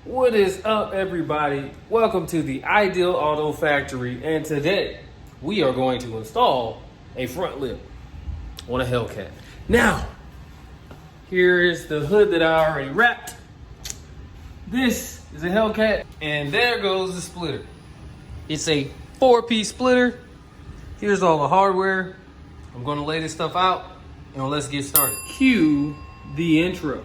What is up, everybody? Welcome to the Ideal Auto Factory, and today we are going to install a front lip on a Hellcat. Now, here is the hood that I already wrapped. This is a Hellcat, and there goes the splitter. It's a 4-piece splitter. Here's all the hardware. I'm gonna lay this stuff out, and let's get started. Cue the intro.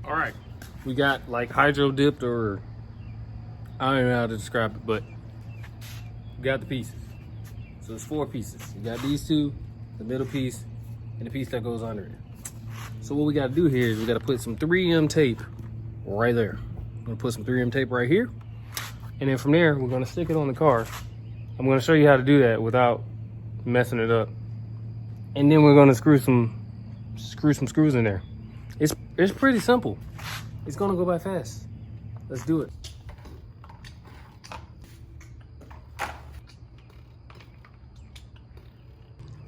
All right, we got like hydro dipped, or I don't even know how to describe it, but we got the pieces. So it's 4 pieces. You got these 2, the middle piece, and the piece that goes under it. So what we got to do here is we got to put some 3M tape right there. I'm gonna put some 3M tape right here, and then from there we're gonna stick it on the car. I'm gonna show you how to do that without messing it up, and then we're gonna screw some screws in there. It's pretty simple. It's gonna go by fast. Let's do it.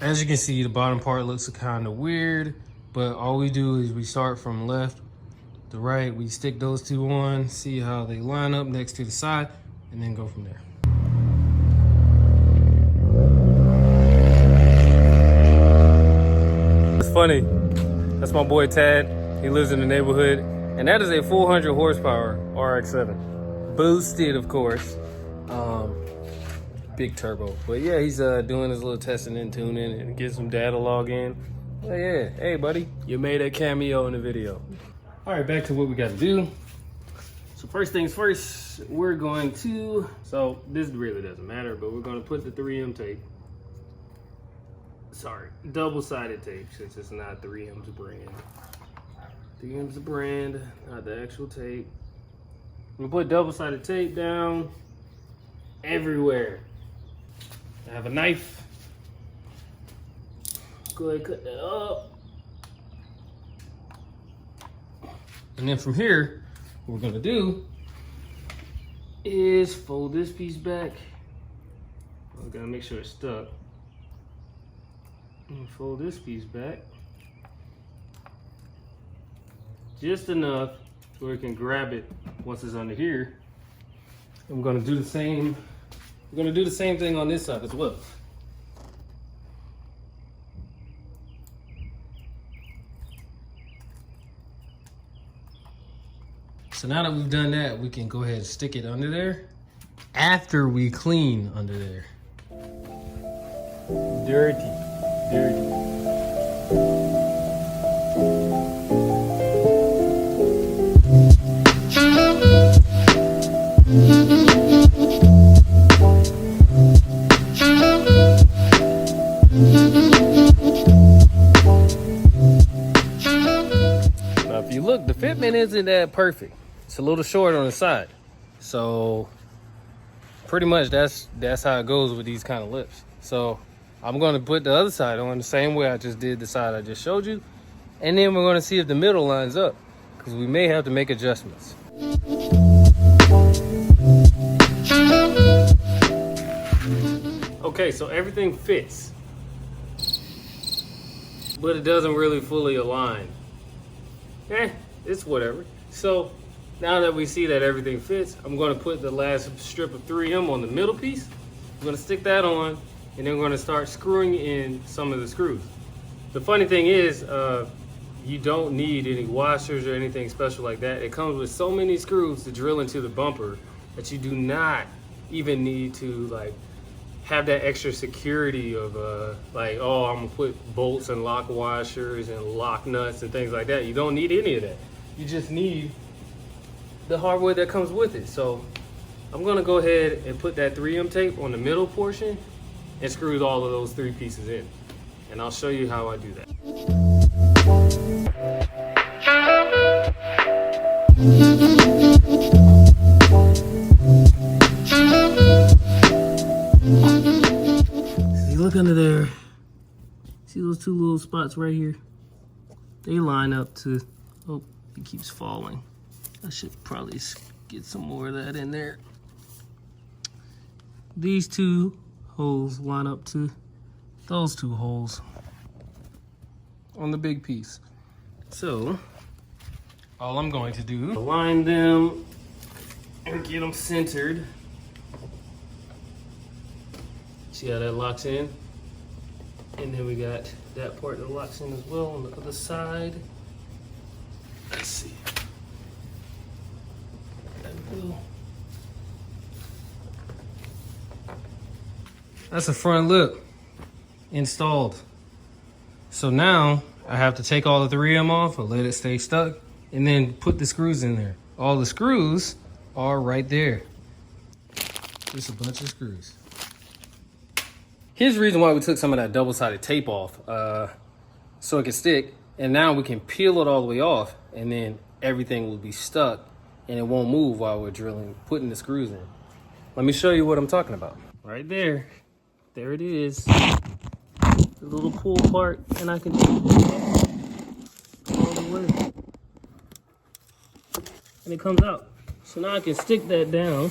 As you can see, the bottom part looks kind of weird, but all we do is we start from left to right. We stick those 2 on, see how they line up next to the side, and then go from there. It's funny. That's my boy Tad. He lives in the neighborhood, and that is a 400 horsepower RX-7. Boosted, of course. Big turbo. But yeah, he's doing his little testing and tuning and getting some data log in. But yeah, hey buddy, you made a cameo in the video. All right, back to what we got to do. So first things first, we're going to, so this really doesn't matter, but we're going to put the 3M tape. Sorry, double-sided tape, since it's not 3M's brand. 3M's the brand, not the actual tape. We put double-sided tape down everywhere. I have a knife. Go ahead and cut that up. And then from here, what we're gonna do is fold this piece back. I gotta make sure it's stuck. And fold this piece back. Just enough where we can grab it once it's under here. And we're gonna do the same. We're gonna do the same thing on this side as well. So now that we've done that, we can go ahead and stick it under there after we clean under there. Dirty, dirty. Now, if you look, the fitment isn't that perfect. It's a little short on the side. So pretty much that's how it goes with these kind of lips. So I'm going to put the other side on the same way I just did the side I just showed you. And then we're going to see if the middle lines up, because we may have to make adjustments. Okay, so everything fits, but it doesn't really fully align. It's whatever. So now that we see that everything fits, I'm going to put the last strip of 3M on the middle piece. I'm going to stick that on, and then we're going to start screwing in some of the screws. The funny thing is, you don't need any washers or anything special like that. It comes with so many screws to drill into the bumper that you do not even need to like have that extra security of like, oh, I'm gonna put bolts and lock washers and lock nuts and things like that. You don't need any of that. You just need the hardware that comes with it. So I'm gonna go ahead and put that 3M tape on the middle portion and screw all of those 3 pieces in. And I'll show you how I do that. two little spots right here, they line up to, oh, it keeps falling. I should probably get some more of that in there. These two holes line up to those two holes on the big piece. So, all I'm going to do, align them and get them centered. See how that locks in? And then we got that part that locks in as well on the other side. Let's see. There we go. That's the front lip installed. So now I have to take all the 3M off or let it stay stuck and then put the screws in there. All the screws are right there. Just a bunch of screws. Here's the reason why we took some of that double-sided tape off, so it can stick. And now we can peel it all the way off, and then everything will be stuck and it won't move while we're putting the screws in. Let me show you what I'm talking about. Right there. There it is. The little pull part, and I can take it all the way. And it comes out. So now I can stick that down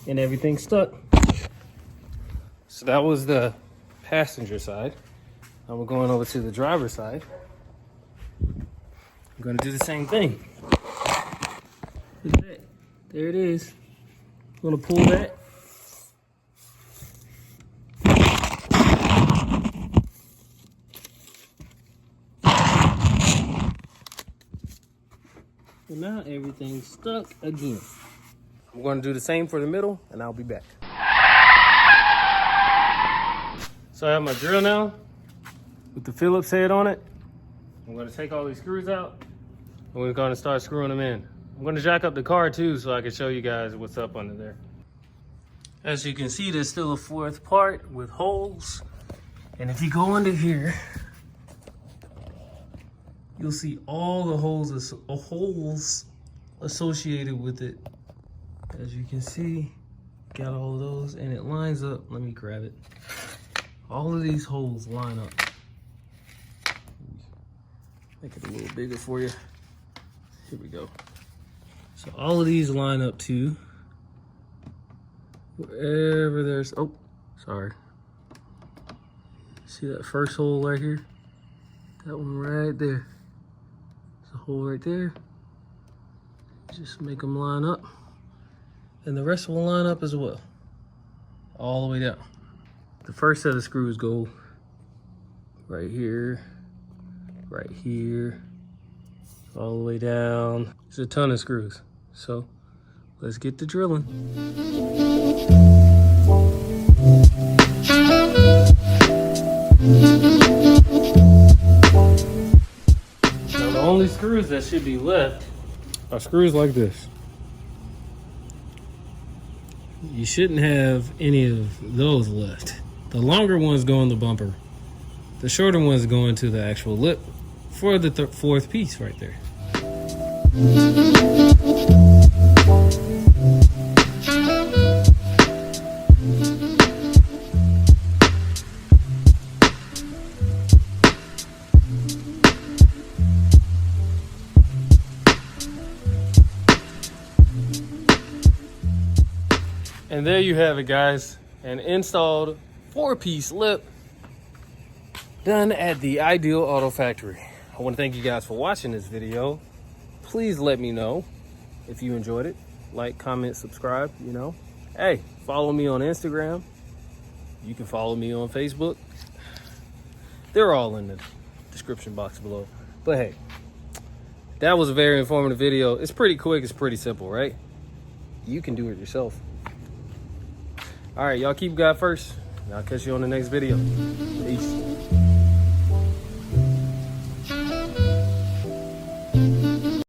and everything's stuck. So that was the passenger side. Now we're going over to the driver's side. I'm gonna do the same thing. Look at that. There it is. I'm gonna pull that. And now everything's stuck again. I'm gonna do the same for the middle and I'll be back. So I have my drill now with the Phillips head on it. I'm gonna take all these screws out and we're gonna start screwing them in. I'm gonna jack up the car too so I can show you guys what's up under there. As you can see, there's still a fourth part with holes. And if you go under here, you'll see all the holes associated with it. As you can see, got all of those and it lines up. Let me grab it. All of these holes line up. Make it a little bigger for you. Here we go. So all of these line up to wherever there's, oh, sorry. See that first hole right here? That one right there. There's a hole right there. Just make them line up. And the rest will line up as well. All the way down. The first set of screws go right here, all the way down. There's a ton of screws. So let's get to drilling. Now the only screws that should be left are screws like this. You shouldn't have any of those left. The longer ones go in the bumper. The shorter ones go into the actual lip for the fourth piece right there. And there you have it, guys. An installed 4-piece lip done at the Ideal Auto Factory. I want to thank you guys for watching this video. Please let me know if you enjoyed it. Like, comment, subscribe, you know. Hey, follow me on Instagram. You can follow me on Facebook. They're all in the description box below. But hey, that was a very informative video. It's pretty quick, it's pretty simple, right? You can do it yourself. All right, y'all keep God first. And I'll catch you on the next video. Peace.